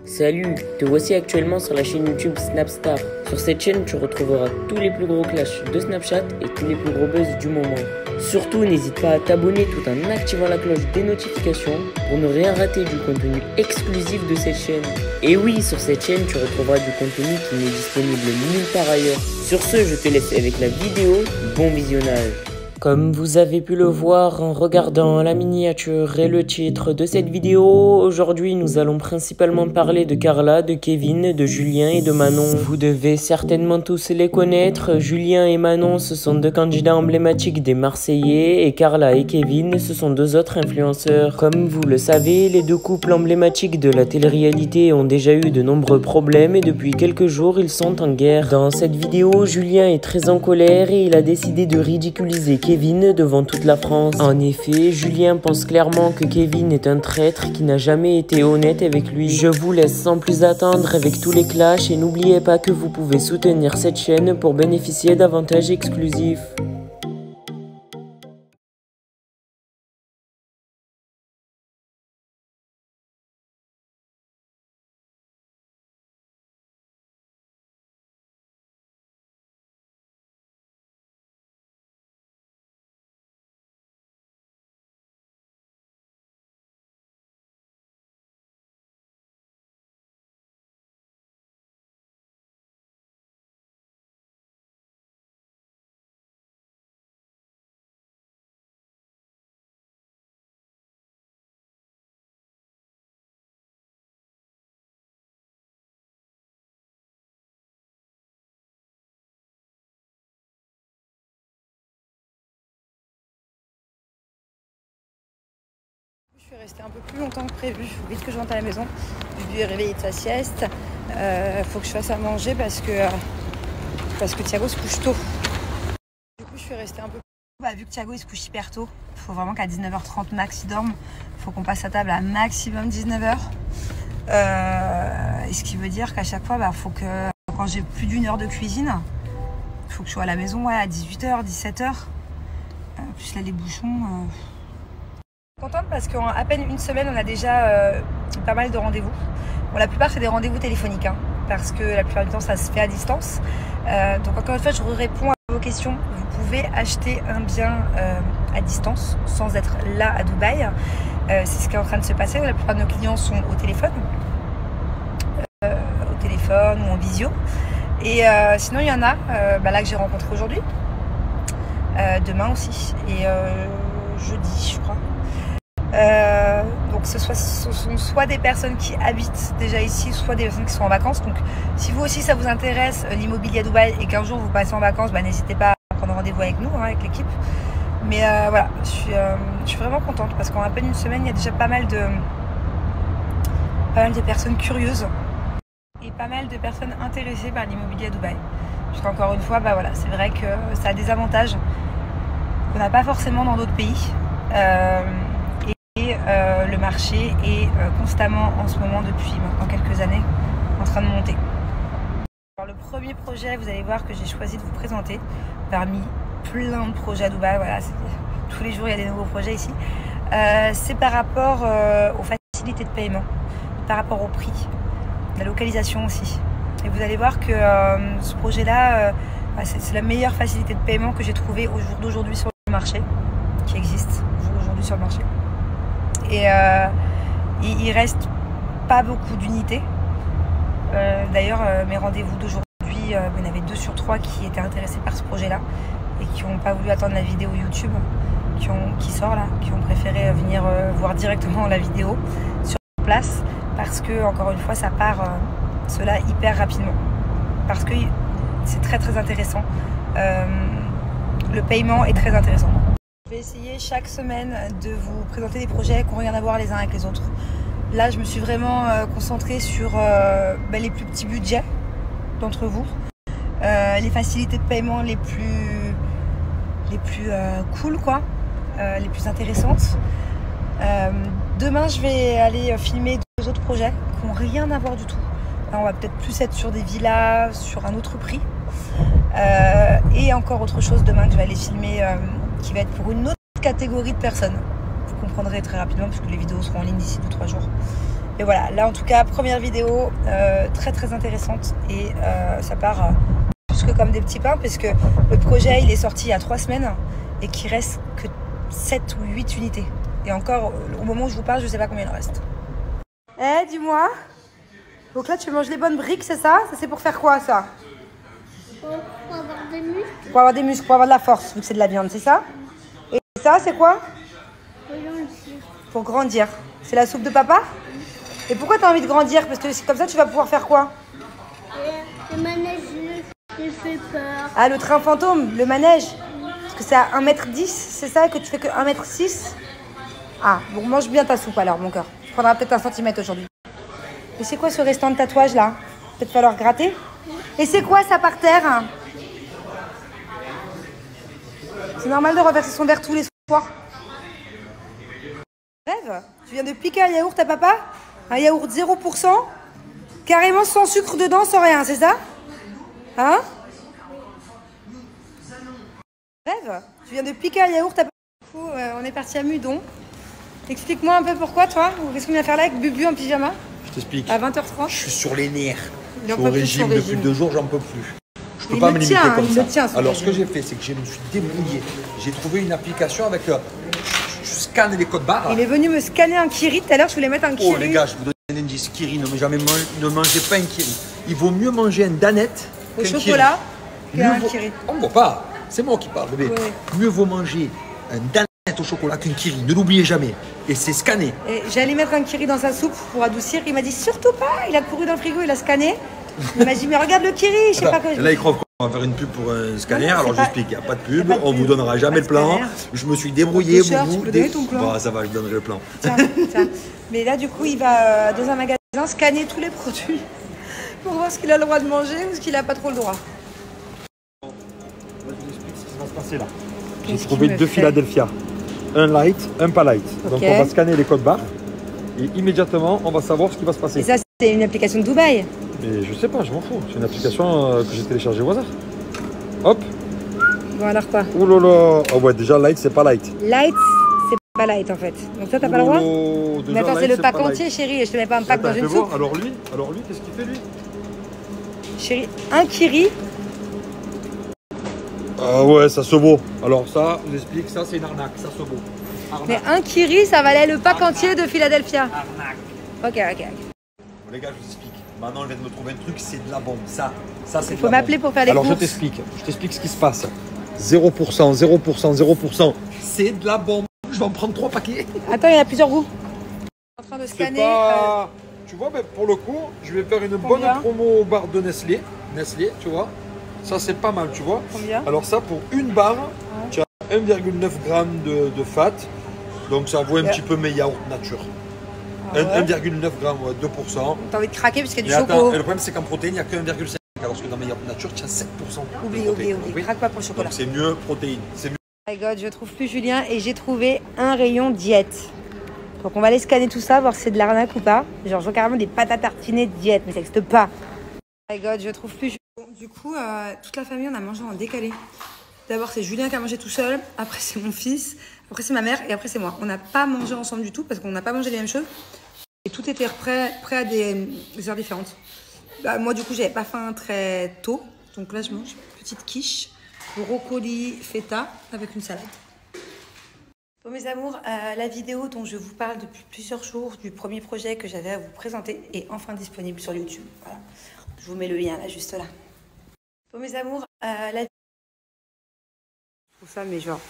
Salut, te voici actuellement sur la chaîne YouTube Snapstar. Sur cette chaîne, tu retrouveras tous les plus gros clashs de Snapchat et tous les plus gros buzz du moment. Surtout, n'hésite pas à t'abonner tout en activant la cloche des notifications pour ne rien rater du contenu exclusif de cette chaîne. Et oui, sur cette chaîne, tu retrouveras du contenu qui n'est disponible nulle part ailleurs. Sur ce, je te laisse avec la vidéo. Bon visionnage. Comme vous avez pu le voir en regardant la miniature et le titre de cette vidéo, aujourd'hui nous allons principalement parler de Carla, de Kevin, de Julien et de Manon. Vous devez certainement tous les connaître. Julien et Manon, ce sont deux candidats emblématiques des Marseillais, et Carla et Kevin, ce sont deux autres influenceurs. Comme vous le savez, les deux couples emblématiques de la télé-réalité ont déjà eu de nombreux problèmes et depuis quelques jours ils sont en guerre. Dans cette vidéo, Julien est très en colère et il a décidé de ridiculiser Kevin devant toute la France. En effet, Julien pense clairement que Kevin est un traître qui n'a jamais été honnête avec lui. Je vous laisse sans plus attendre avec tous les clashs et n'oubliez pas que vous pouvez soutenir cette chaîne pour bénéficier d'avantages exclusifs. Je suis restée un peu plus longtemps que prévu. Il faut vite que je rentre à la maison. Bubu est réveillé de sa sieste. Faut que je fasse à manger parce que Thiago se couche tôt. Du coup, je suis restée un peu plus... vu que Thiago il se couche hyper tôt, il faut vraiment qu'à 19h30 max il dorme. Il faut qu'on passe à table à maximum 19h. Et ce qui veut dire qu'à chaque fois, faut que quand j'ai plus d'une heure de cuisine, il faut que je sois à la maison à 18h, 17h. Plus là, les bouchons... Contente parce qu'en à peine une semaine, on a déjà pas mal de rendez-vous. Bon, la plupart, c'est des rendez-vous téléphoniques, hein, parce que la plupart du temps, ça se fait à distance. Donc encore une fois, je réponds à vos questions. Vous pouvez acheter un bien à distance, sans être là à Dubaï. C'est ce qui est en train de se passer. La plupart de nos clients sont au téléphone ou en visio. Et sinon, il y en a là que j'ai rencontré aujourd'hui. Demain aussi. Et jeudi, je crois. Donc ce sont soit des personnes qui habitent déjà ici, soit des personnes qui sont en vacances. Donc si vous aussi ça vous intéresse l'immobilier à Dubaï et qu'un jour vous passez en vacances, n'hésitez pas à prendre rendez-vous avec nous, avec l'équipe. Mais voilà, je suis vraiment contente parce qu'en à peine une semaine, il y a déjà pas mal de personnes curieuses et pas mal de personnes intéressées par l'immobilier à Dubaï. Parce qu'encore une fois, voilà, c'est vrai que ça a des avantages qu'on n'a pas forcément dans d'autres pays. Le marché est constamment en ce moment depuis maintenant quelques années en train de monter. Alors, le premier projet, vous allez voir que j'ai choisi de vous présenter parmi plein de projets à Dubaï. Voilà, tous les jours il y a des nouveaux projets ici. C'est par rapport aux facilités de paiement, par rapport au prix, la localisation aussi. Et vous allez voir que ce projet-là, c'est la meilleure facilité de paiement que j'ai trouvée au jour d'aujourd'hui sur le marché, qui existe au jour d'aujourd'hui sur le marché. Et il reste pas beaucoup d'unités. D'ailleurs, mes rendez-vous d'aujourd'hui, il y en avait 2 sur 3 qui étaient intéressés par ce projet-là et qui n'ont pas voulu attendre la vidéo YouTube qui sort là, qui ont préféré venir voir directement la vidéo sur place parce que, encore une fois, ça part cela hyper rapidement. Parce que c'est très très intéressant. Le paiement est très intéressant. Je vais essayer chaque semaine de vous présenter des projets qui n'ont rien à voir les uns avec les autres. Là, je me suis vraiment concentrée sur les plus petits budgets d'entre vous, les facilités de paiement les plus cool, quoi, les plus intéressantes. Demain, je vais aller filmer 2 autres projets qui n'ont rien à voir du tout. Là, on va peut-être plus être sur des villas, sur un autre prix. Et encore autre chose demain que je vais aller filmer qui va être pour une autre catégorie de personnes. Vous comprendrez très rapidement puisque les vidéos seront en ligne d'ici 2-3 jours. Mais voilà, là en tout cas, première vidéo très très intéressante et ça part plus que comme des petits pains parce que le projet il est sorti il y a 3 semaines et qu'il reste que 7 ou 8 unités. Et encore, au moment où je vous parle, je sais pas combien il en reste. Eh, dis-moi. Donc là, tu manges les bonnes briques, c'est ça? Ça, c'est pour faire quoi, ça? Pour avoir des muscles. Pour avoir des muscles, pour avoir de la force, vu que c'est de la viande, c'est ça? Et ça, c'est quoi? Pour grandir. C'est la soupe de papa? Et pourquoi tu as envie de grandir? Parce que comme ça, tu vas pouvoir faire quoi? Le manège, il fait peur. Ah, le train fantôme, le manège? Parce que c'est à 1,10 m, c'est ça? Et que tu fais que 1,6 m? Ah, bon, mange bien ta soupe alors, mon cœur. Tu prendras peut-être 1 centimètre aujourd'hui. Et c'est quoi ce restant de tatouage là? Peut-être falloir gratter. Et c'est quoi ça par terre? C'est normal de renverser son verre tous les soirs. Rêve, tu viens de piquer un yaourt à papa? Un yaourt 0%? Carrément sans sucre dedans, sans rien, c'est ça? Hein? Rêve, tu viens de piquer un yaourt à papa? Du coup, on est parti à Meudon. Explique-moi un peu pourquoi toi? Qu'est-ce qu'on vient faire là avec Bubu en pyjama? Je t'explique. À 20h30. Je suis sur les nerfs. Il Je suis au régime depuis 2 jours, j'en peux plus. Je peux pas me limiter comme ça. Alors ce que j'ai fait, c'est que je me suis débrouillé. J'ai trouvé une application avec... je scanne les codes barres. Il est venu me scanner un kiri tout à l'heure, je voulais mettre un kiri. Oh les gars, je vous donne un indice. Kiri, ne mangez pas un kiri. Il vaut mieux manger un danette au qu'un chocolat qu'un kiri. On ne voit pas. C'est moi qui parle, bébé. Oui. Mieux vaut manger un danette au chocolat qu'un kiri. Ne l'oubliez jamais. Et c'est scanné. Et j'allais mettre un kiri dans sa soupe pour adoucir. Il m'a dit surtout pas. Il a couru dans le frigo, il a scanné. Il m'a dit mais regarde le kiri. Je sais pas quoi. Là, il croit qu'on va faire une pub pour un scanner. Non, alors pas... j'explique, il n'y a pas de pub. On vous donnera jamais le plan. Je me suis débrouillé. Tu peux donner ton plan. Bon, ça va, je donnerai le plan. Tiens. Mais là, du coup, il va dans un magasin scanner tous les produits pour voir ce qu'il a le droit de manger ou ce qu'il n'a pas trop le droit. Je vous explique ce qui va se passer là. J'ai trouvé 2 Philadelphia. Un light, un pas light. Okay. Donc on va scanner les codes barres et immédiatement on va savoir ce qui va se passer. Et ça, c'est une application de Dubaï? Mais je sais pas, je m'en fous. C'est une application que j'ai téléchargée au hasard. Hop. Bon alors quoi? Oh là là. Oh ouais, déjà light, c'est pas light. Light, c'est pas light en fait. Donc ça, t'as pas le droit? Mais attends, c'est le pack entier, chérie. Et je te mets pas un pack dans une soupe. Alors lui, qu'est-ce qu'il fait lui? Chérie, un kiri. Ah ouais, ça se vaut. Alors ça, je vous explique, ça c'est une arnaque, ça se vaut. Arnaque. Mais un kiri, ça valait le pack entier de Philadelphia. Arnaque. Ok. Bon, les gars, je vous explique. Maintenant, elle vient de me trouver un truc, c'est de la bombe. Ça c'est. Il faut m'appeler pour faire les courses. Alors je t'explique ce qui se passe. 0%. C'est de la bombe. Je vais en prendre 3 paquets. Attends, il y en a plusieurs goûts. En train de scanner. Pas... Tu vois, ben, pour le coup, je vais faire une bonne promo au bar de Nestlé. Nestlé, tu vois. Ça, c'est pas mal, tu vois. Combien? Alors ça, pour une barre, tu as 1,9 g de fat. Donc ça vaut un petit peu mes yaourts nature. 1,9 g, 2%. T'as envie de craquer parce qu'il y a du chocolat. choco. Le problème, c'est qu'en protéines, il n'y a que 1,5. Alors que dans mes yaourts nature, tu as 7%. Oublie. Craque pas pour le chocolat. Donc c'est mieux protéines. C'est mieux. Oh my god, je trouve plus Julien et j'ai trouvé un rayon diète. Donc on va aller scanner tout ça, voir si c'est de l'arnaque ou pas. Genre je vois carrément des pâtes à tartiner de diète, mais ça n'existe pas. Oh my god, je trouve plus Julien. Du coup, toute la famille, on a mangé en décalé. D'abord, c'est Julien qui a mangé tout seul. Après, c'est mon fils. Après, c'est ma mère. Et après, c'est moi. On n'a pas mangé ensemble du tout parce qu'on n'a pas mangé les mêmes choses. Et tout était prêt à des heures différentes. Bah, moi, du coup, j'avais pas faim très tôt. Donc là, je mange une petite quiche, brocoli, feta avec une salade. Bon, mes amours, la vidéo dont je vous parle depuis plusieurs jours du premier projet que j'avais à vous présenter est enfin disponible sur YouTube. Voilà. Je vous mets le lien là, juste là. Bon, mes amours, la... Je trouve ça, mais genre,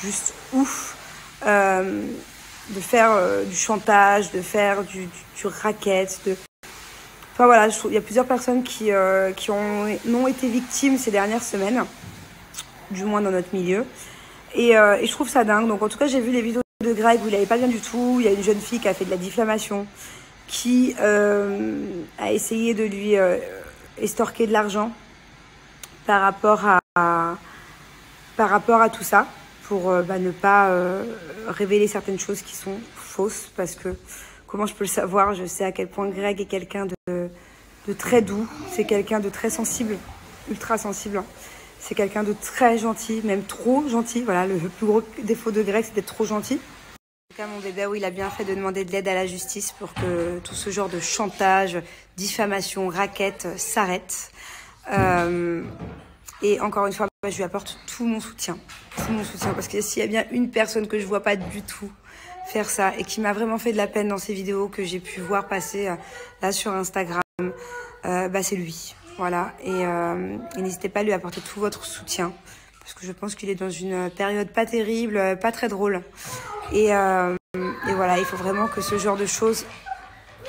juste ouf de faire du chantage, de faire du racket, Enfin voilà, il y a plusieurs personnes qui ont été victimes ces dernières semaines, du moins dans notre milieu. Et je trouve ça dingue. Donc en tout cas, j'ai vu les vidéos de Greg où il n'allait pas bien du tout. Il y a une jeune fille qui a fait de la diffamation, qui a essayé de lui estorquer de l'argent par rapport à tout ça, pour ne pas révéler certaines choses qui sont fausses. Parce que, comment je peux le savoir? Je sais à quel point Greg est quelqu'un de très doux. C'est quelqu'un de très sensible, ultra sensible. C'est quelqu'un de très gentil, même trop gentil. Voilà, le plus gros défaut de Greg, c'est d'être trop gentil. En tout cas, mon bébé, il a bien fait de demander de l'aide à la justice pour que tout ce genre de chantage, diffamation, racket s'arrête. Et encore une fois, je lui apporte tout mon soutien. Parce que s'il y a bien une personne que je vois pas du tout faire ça et qui m'a vraiment fait de la peine dans ces vidéos que j'ai pu voir passer là sur Instagram, c'est lui. Voilà. Et n'hésitez pas à lui apporter tout votre soutien. Parce que je pense qu'il est dans une période pas terrible, pas très drôle. Et voilà, il faut vraiment que ce genre de choses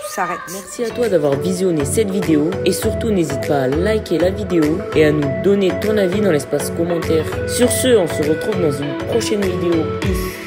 s'arrête. Merci à toi d'avoir visionné cette vidéo. Et surtout, n'hésite pas à liker la vidéo et à nous donner ton avis dans l'espace commentaire. Sur ce, on se retrouve dans une prochaine vidéo. Peace.